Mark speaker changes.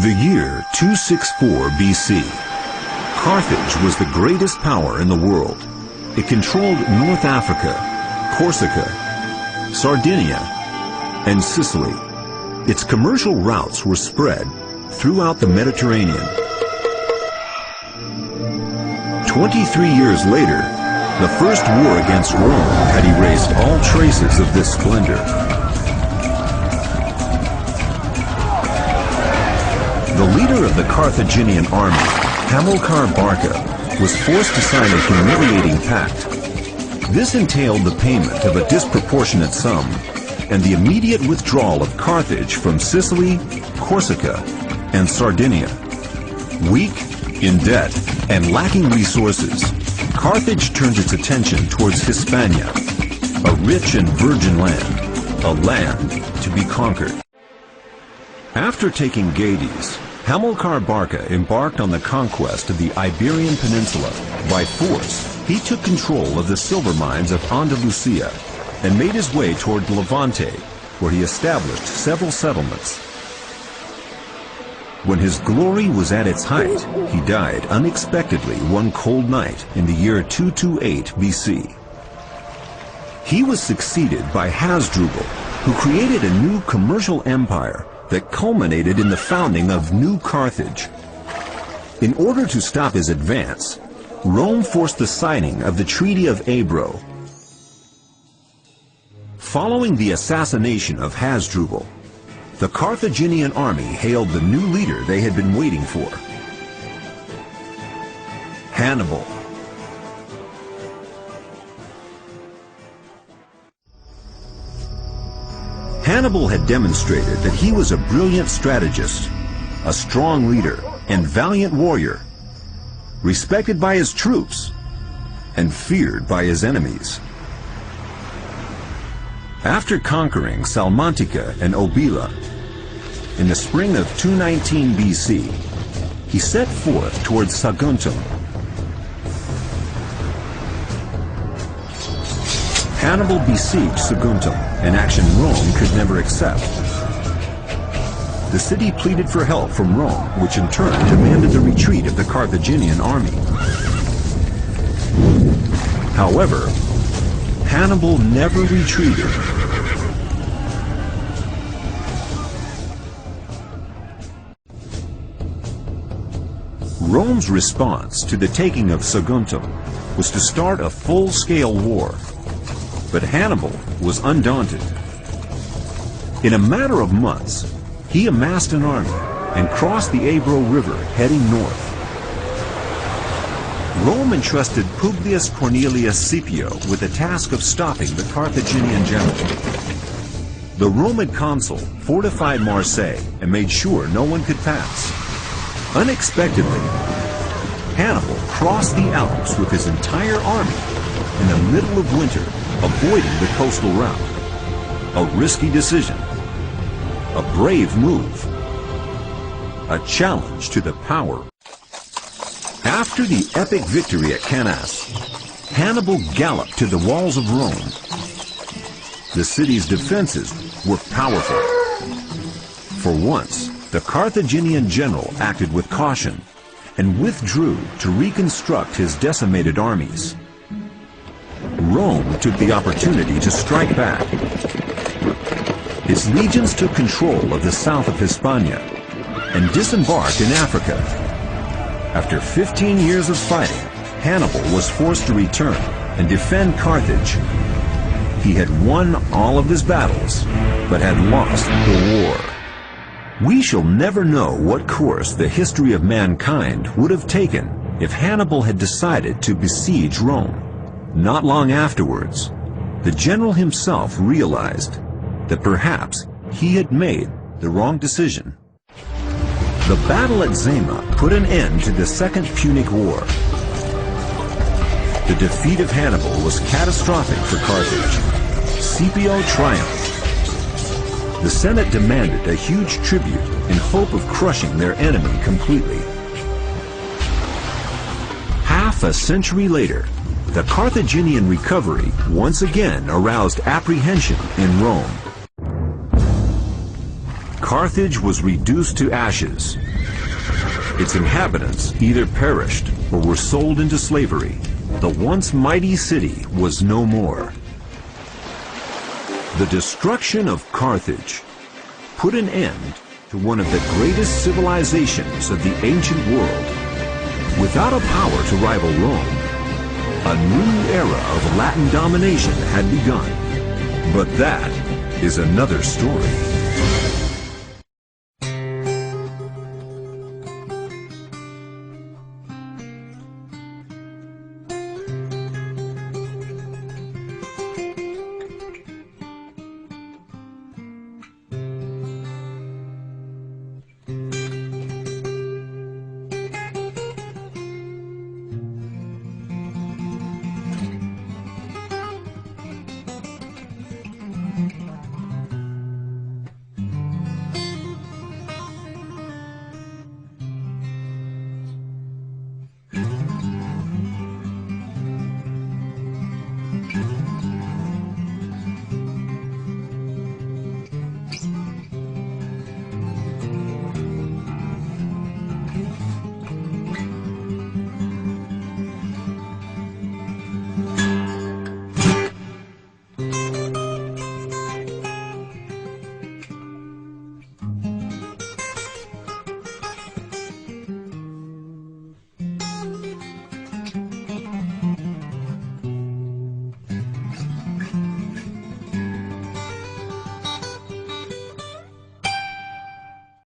Speaker 1: The year 264 BC. Carthage was the greatest power in the world. It controlled North Africa, Corsica, Sardinia, and Sicily. Its commercial routes were spread throughout the Mediterranean. 23 years later, the first war against Rome had erased all traces of this splendor. The leader of the Carthaginian army, Hamilcar Barca, was forced to sign a humiliating pact. This entailed the payment of a disproportionate sum and the immediate withdrawal of Carthage from Sicily, Corsica, and Sardinia. Weak, in debt, and lacking resources, Carthage turned its attention towards Hispania, a rich and virgin land, a land to be conquered. After taking Gades, Hamilcar Barca embarked on the conquest of the Iberian Peninsula. By force, he took control of the silver mines of Andalusia and made his way toward Levante, where he established several settlements. When his glory was at its height, he died unexpectedly one cold night in the year 228 BC. He was succeeded by Hasdrubal, who created a new commercial empire that culminated in the founding of New Carthage. In order to stop his advance, Rome forced the signing of the Treaty of Ebro. Following the assassination of Hasdrubal, the Carthaginian army hailed the new leader they had been waiting for, Hannibal. Hannibal had demonstrated that he was a brilliant strategist, a strong leader, and valiant warrior, respected by his troops and feared by his enemies. After conquering Salmantica and Obila, in the spring of 219 BC, he set forth towards Saguntum. Hannibal besieged Saguntum, an action Rome could never accept. The city pleaded for help from Rome, which in turn demanded the retreat of the Carthaginian army. However, Hannibal never retreated. Rome's response to the taking of Saguntum was to start a full-scale war. But Hannibal was undaunted. In a matter of months, he amassed an army and crossed the Ebro River heading north. Rome entrusted Publius Cornelius Scipio with the task of stopping the Carthaginian general. The Roman consul fortified Marseille and made sure no one could pass. Unexpectedly, Hannibal crossed the Alps with his entire army in the middle of winter, avoiding the coastal route. A risky decision, a brave move, a challenge to the power. After the epic victory at Cannas, Hannibal galloped to the walls of Rome. The city's defenses were powerful. For once, the Carthaginian general acted with caution and withdrew to reconstruct his decimated armies. Rome took the opportunity to strike back. Its legions took control of the south of Hispania and disembarked in Africa. After 15 years of fighting, Hannibal was forced to return and defend Carthage. He had won all of his battles, but had lost the war. We shall never know what course the history of mankind would have taken if Hannibal had decided to besiege Rome. Not long afterwards, the general himself realized that perhaps he had made the wrong decision. The battle at Zama put an end to the Second Punic War. The defeat of Hannibal was catastrophic for Carthage. Scipio triumphed. The Senate demanded a huge tribute in hope of crushing their enemy completely. Half a century later, the Carthaginian recovery once again aroused apprehension in Rome. Carthage was reduced to ashes. Its inhabitants either perished or were sold into slavery. The once mighty city was no more. The destruction of Carthage put an end to one of the greatest civilizations of the ancient world. Without a power to rival Rome, a new era of Latin domination had begun. But that is another story.